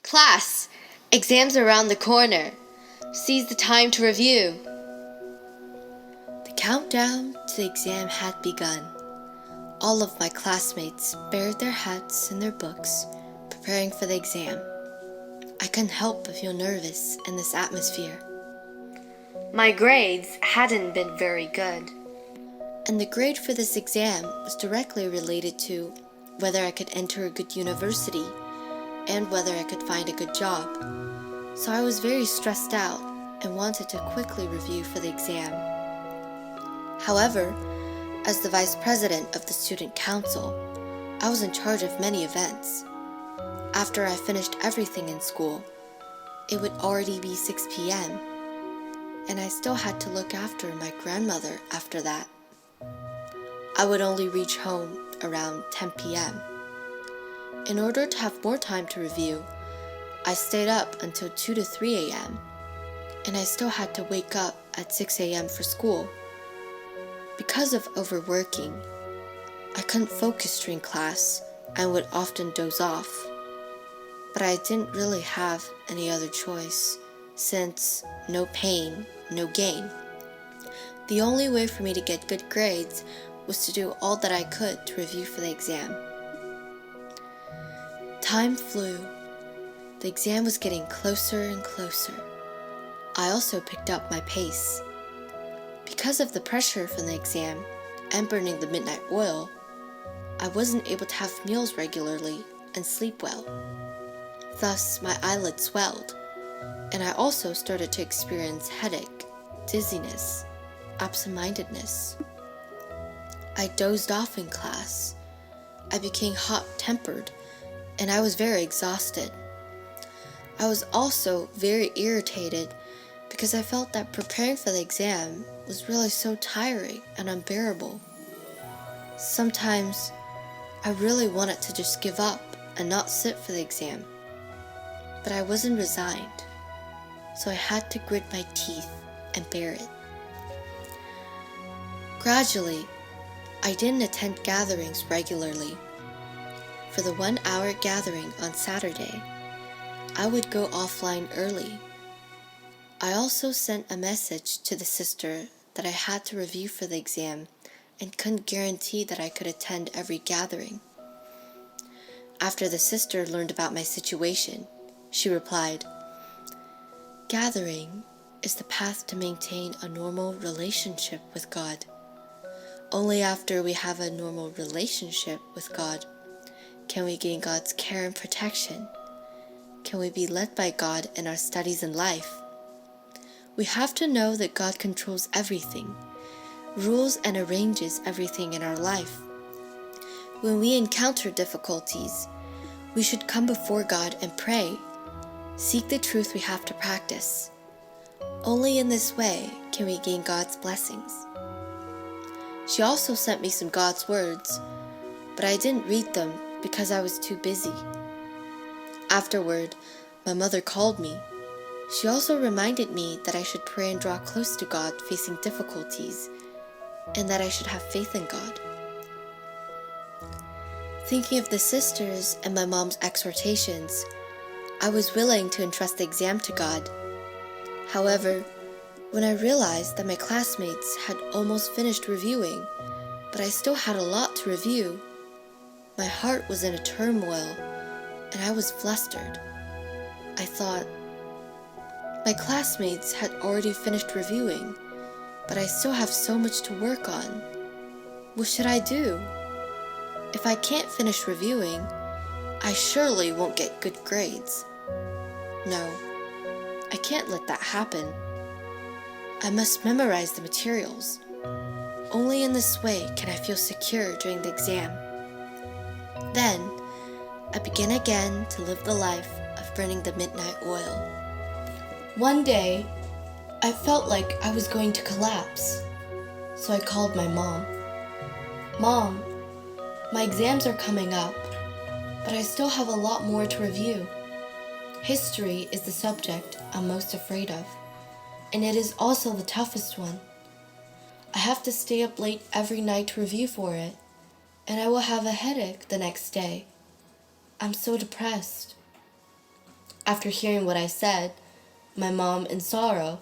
Class, exams are around the corner. Seize the time to review. The countdown to the exam had begun. All of my classmates bared their hats and their books, preparing for the exam. I couldn't help but feel nervous in this atmosphere. My grades hadn't been very good. And the grade for this exam was directly related to whether I could enter a good university and whether I could find a good job. So I was very stressed out and wanted to quickly review for the exam. However, as the vice president of the student council, I was in charge of many events. After I finished everything in school, it would already be 6 p.m., and I still had to look after my grandmother after that. I would only reach home around 10 p.m. In order to have more time to review, I stayed up until 2 to 3 a.m., and I still had to wake up at 6 a.m. for school. Because of overworking, I couldn't focus during class and would often doze off. But I didn't really have any other choice, since no pain, no gain. The only way for me to get good grades was to do all that I could to review for the exam. Time flew. The exam was getting closer and closer. I also picked up my pace. Because of the pressure from the exam and burning the midnight oil, I wasn't able to have meals regularly and sleep well. Thus, my eyelids swelled, and I also started to experience headache, dizziness, absent-mindedness. I dozed off in class. I became hot-tempered, and I was very exhausted. I was also very irritated because I felt that preparing for the exam was really so tiring and unbearable. Sometimes, I really wanted to just give up and not sit for the exam. But I wasn't resigned, so I had to grit my teeth and bear it. Gradually, I didn't attend gatherings regularly. For the 1-hour gathering on Saturday, I would go offline early. I also sent a message to the sister that I had to review for the exam and couldn't guarantee that I could attend every gathering. After the sister learned about my situation, she replied, "Gathering is the path to maintain a normal relationship with God. Only after we have a normal relationship with God can we gain God's care and protection. Can we be led by God in our studies and life? We have to know that God controls everything, rules and arranges everything in our life. When we encounter difficulties, we should come before God and pray. Seek the truth we have to practice. Only in this way can we gain God's blessings." She also sent me some God's words, but I didn't read them because I was too busy. Afterward, my mother called me. She also reminded me that I should pray and draw close to God facing difficulties, and that I should have faith in God. Thinking of the sisters and my mom's exhortations, I was willing to entrust the exam to God. However, when I realized that my classmates had almost finished reviewing, but I still had a lot to review, my heart was in a turmoil, and I was flustered. I thought, my classmates had already finished reviewing, but I still have so much to work on. What should I do? If I can't finish reviewing, I surely won't get good grades. No, I can't let that happen. I must memorize the materials. Only in this way can I feel secure during the exam. Then, I began again to live the life of burning the midnight oil. One day, I felt like I was going to collapse, so I called my mom. "Mom, my exams are coming up, but I still have a lot more to review. History is the subject I'm most afraid of, and it is also the toughest one. I have to stay up late every night to review for it, and I will have a headache the next day. I'm so depressed." After hearing what I said, my mom, in sorrow,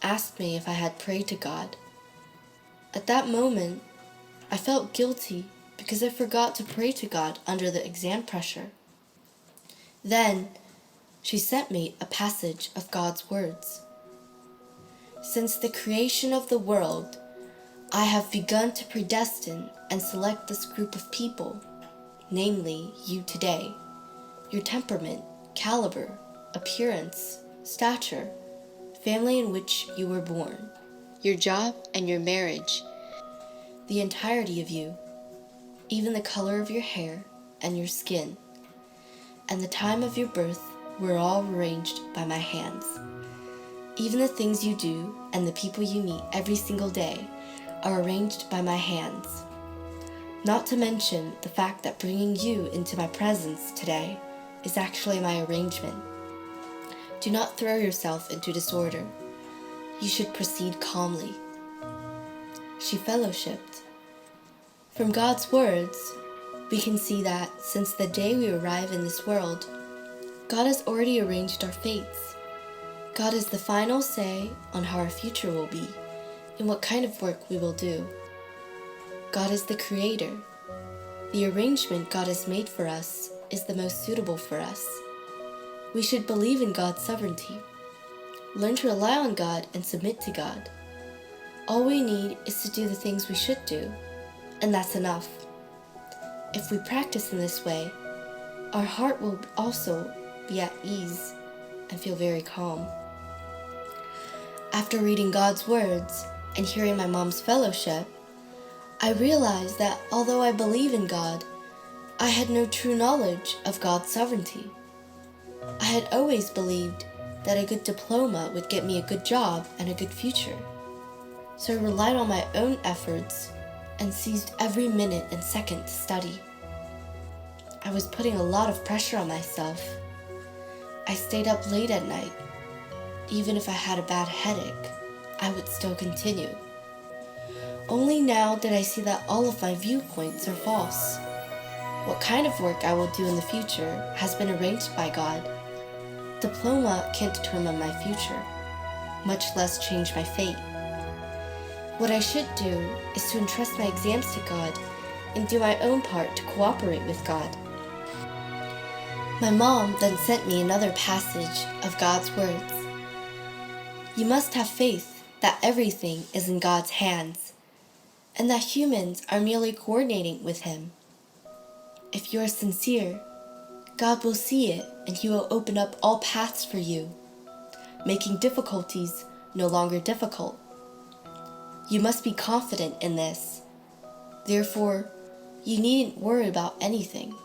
asked me if I had prayed to God. At that moment, I felt guilty because I forgot to pray to God under the exam pressure. Then, she sent me a passage of God's words. Since the creation of the world, I have begun to predestine and select this group of people, namely you today, your temperament, caliber, appearance, stature, family in which you were born, your job and your marriage, the entirety of you, even the color of your hair and your skin, and the time of your birth were all arranged by my hands. Even the things you do and the people you meet every single day are arranged by my hands. Not to mention the fact that bringing you into my presence today is actually my arrangement. Do not throw yourself into disorder. You should proceed calmly. She fellowshipped. From God's words, we can see that since the day we arrive in this world, God has already arranged our fates. God has the final say on how our future will be and what kind of work we will do. God is the creator. The arrangement God has made for us is the most suitable for us. We should believe in God's sovereignty. Learn to rely on God and submit to God. All we need is to do the things we should do, and that's enough. If we practice in this way, our heart will also be at ease and feel very calm. After reading God's words and hearing my mom's fellowship, I realized that although I believe in God, I had no true knowledge of God's sovereignty. I had always believed that a good diploma would get me a good job and a good future. So I relied on my own efforts and seized every minute and second to study. I was putting a lot of pressure on myself. I stayed up late at night. Even if I had a bad headache, I would still continue. Only now did I see that all of my viewpoints are false. What kind of work I will do in the future has been arranged by God. Diploma can't determine my future, much less change my fate. What I should do is to entrust my exams to God and do my own part to cooperate with God. My mom then sent me another passage of God's words. You must have faith that everything is in God's hands, and that humans are merely coordinating with Him. If you are sincere, God will see it and He will open up all paths for you, making difficulties no longer difficult. You must be confident in this. Therefore, you needn't worry about anything,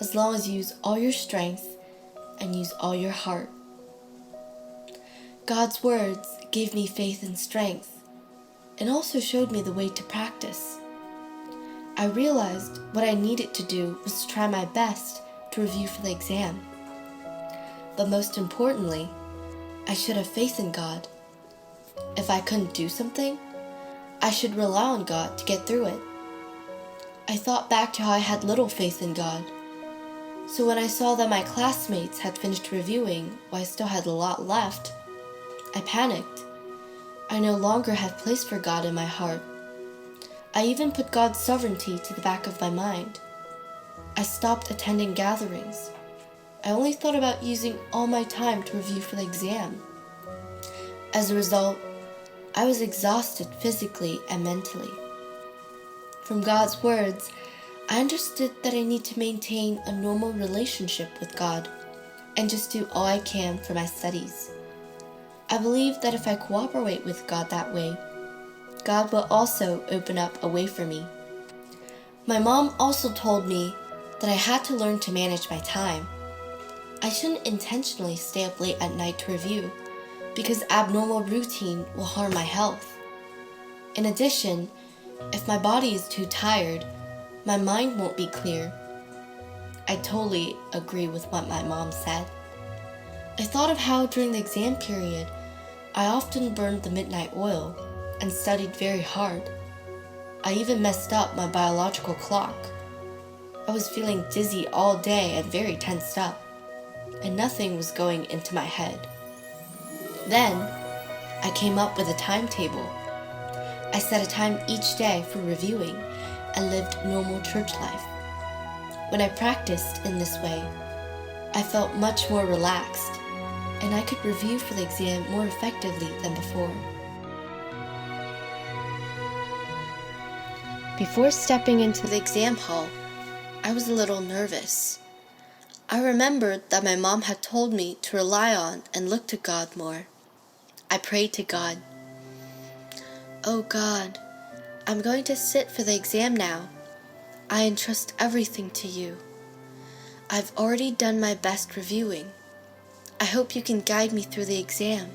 as long as you use all your strength and use all your heart. God's words gave me faith and strength, and also showed me the way to practice. I realized what I needed to do was to try my best to review for the exam. But most importantly, I should have faith in God. If I couldn't do something, I should rely on God to get through it. I thought back to how I had little faith in God. So when I saw that my classmates had finished reviewing while I still had a lot left, I panicked. I no longer had place for God in my heart. I even put God's sovereignty to the back of my mind. I stopped attending gatherings. I only thought about using all my time to review for the exam. As a result, I was exhausted physically and mentally. From God's words, I understood that I need to maintain a normal relationship with God and just do all I can for my studies. I believe that if I cooperate with God that way, God will also open up a way for me. My mom also told me that I had to learn to manage my time. I shouldn't intentionally stay up late at night to review, because abnormal routine will harm my health. In addition, if my body is too tired, my mind won't be clear. I totally agree with what my mom said. I thought of how during the exam period, I often burned the midnight oil and studied very hard. I even messed up my biological clock. I was feeling dizzy all day and very tensed up. and nothing was going into my head. Then, I came up with a timetable. I set a time each day for reviewing and lived normal church life. When I practiced in this way, I felt much more relaxed, and I could review for the exam more effectively than before. Before stepping into the exam hall, I was a little nervous. I remembered that my mom had told me to rely on and look to God more. I prayed to God. "Oh God, I'm going to sit for the exam now. I entrust everything to you. I've already done my best reviewing. I hope you can guide me through the exam."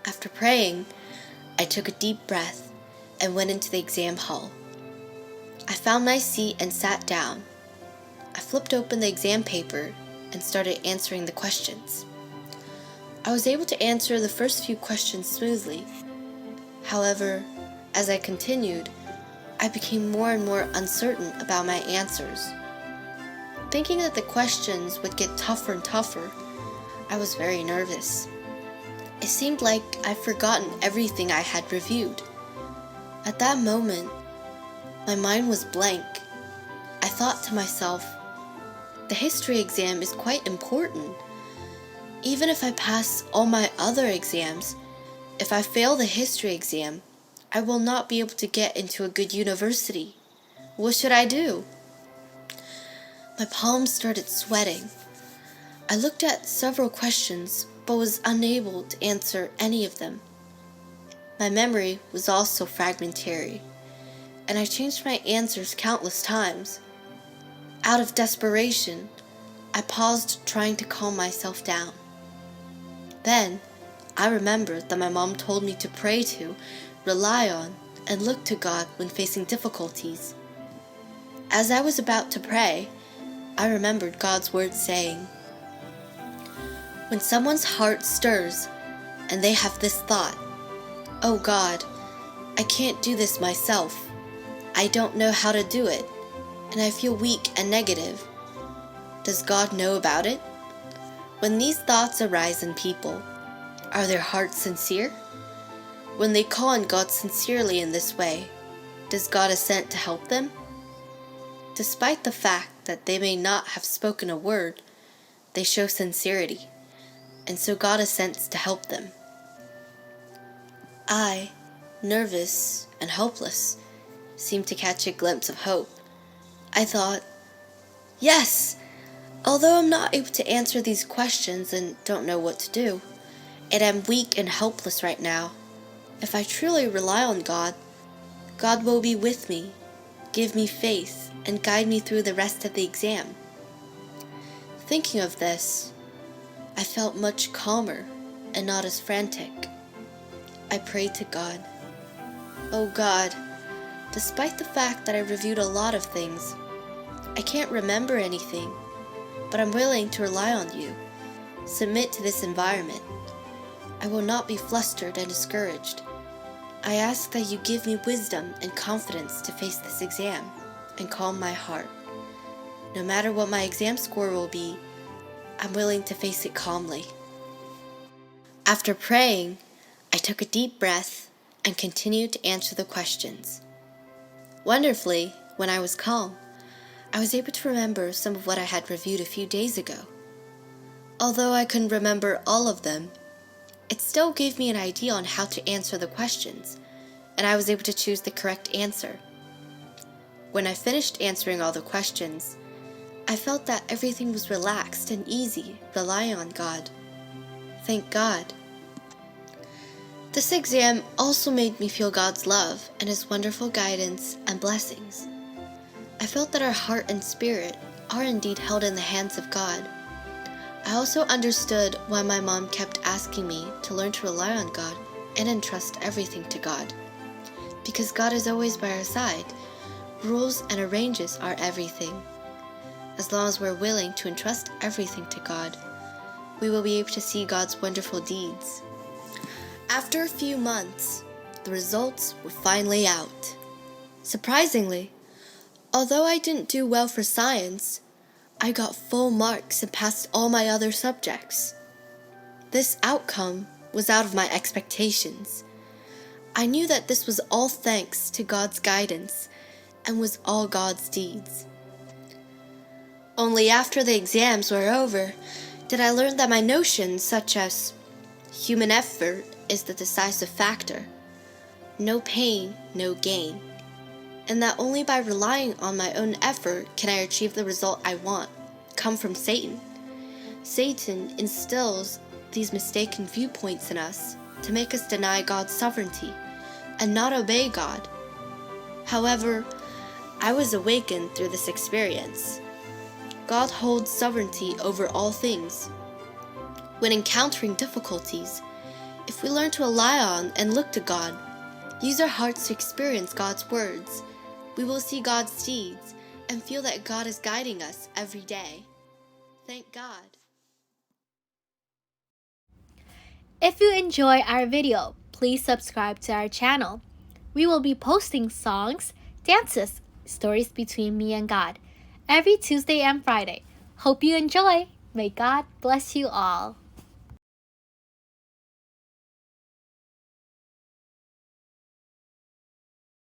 After praying, I took a deep breath and went into the exam hall. I found my seat and sat down. I flipped open the exam paper and started answering the questions. I was able to answer the first few questions smoothly. However, as I continued, I became more and more uncertain about my answers. Thinking that the questions would get tougher and tougher, I was very nervous. It seemed like I'd forgotten everything I had reviewed. At that moment, my mind was blank. I thought to myself, the history exam is quite important. Even if I pass all my other exams, if I fail the history exam, I will not be able to get into a good university. What should I do? My palms started sweating. I looked at several questions, but was unable to answer any of them. My memory was also fragmentary, and I changed my answers countless times. Out of desperation, I paused trying to calm myself down. Then, I remembered that my mom told me to pray to, rely on, and look to God when facing difficulties. As I was about to pray, I remembered God's word saying, "When someone's heart stirs and they have this thought, 'Oh God, I can't do this myself. I don't know how to do it, and I feel weak and negative.' Does God know about it?" When these thoughts arise in people, are their hearts sincere? When they call on God sincerely in this way, does God assent to help them? Despite the fact that they may not have spoken a word, they show sincerity, and so God assents to help them. I, nervous and hopeless, seemed to catch a glimpse of hope. I thought, yes, although I'm not able to answer these questions and don't know what to do, and I'm weak and helpless right now, if I truly rely on God, God will be with me, give me faith, and guide me through the rest of the exam. Thinking of this, I felt much calmer and not as frantic. I prayed to God. "Oh God, despite the fact that I reviewed a lot of things, I can't remember anything, but I'm willing to rely on you, submit to this environment. I will not be flustered and discouraged. I ask that you give me wisdom and confidence to face this exam and calm my heart. No matter what my exam score will be, I'm willing to face it calmly." After praying, I took a deep breath and continued to answer the questions. Wonderfully, when I was calm, I was able to remember some of what I had reviewed a few days ago. Although I couldn't remember all of them, it still gave me an idea on how to answer the questions, and I was able to choose the correct answer. When I finished answering all the questions, I felt that everything was relaxed and easy, relying on God. Thank God. This exam also made me feel God's love and His wonderful guidance and blessings. I felt that our heart and spirit are indeed held in the hands of God. I also understood why my mom kept asking me to learn to rely on God and entrust everything to God. Because God is always by our side, rules and arranges are everything. As long as we're willing to entrust everything to God, we will be able to see God's wonderful deeds. After a few months, the results were finally out. Surprisingly, although I didn't do well for science, I got full marks and passed all my other subjects. This outcome was out of my expectations. I knew that this was all thanks to God's guidance and was all God's deeds. Only after the exams were over did I learn that my notions such as human effort is the decisive factor, no pain, no gain, and that only by relying on my own effort can I achieve the result I want, come from Satan. Satan instills these mistaken viewpoints in us to make us deny God's sovereignty and not obey God. However, I was awakened through this experience. God holds sovereignty over all things. When encountering difficulties, if we learn to rely on and look to God, use our hearts to experience God's words, we will see God's deeds and feel that God is guiding us every day. Thank God. If you enjoy our video, please subscribe to our channel. We will be posting songs, dances, stories between me and God every Tuesday and Friday. Hope you enjoy. May God bless you all.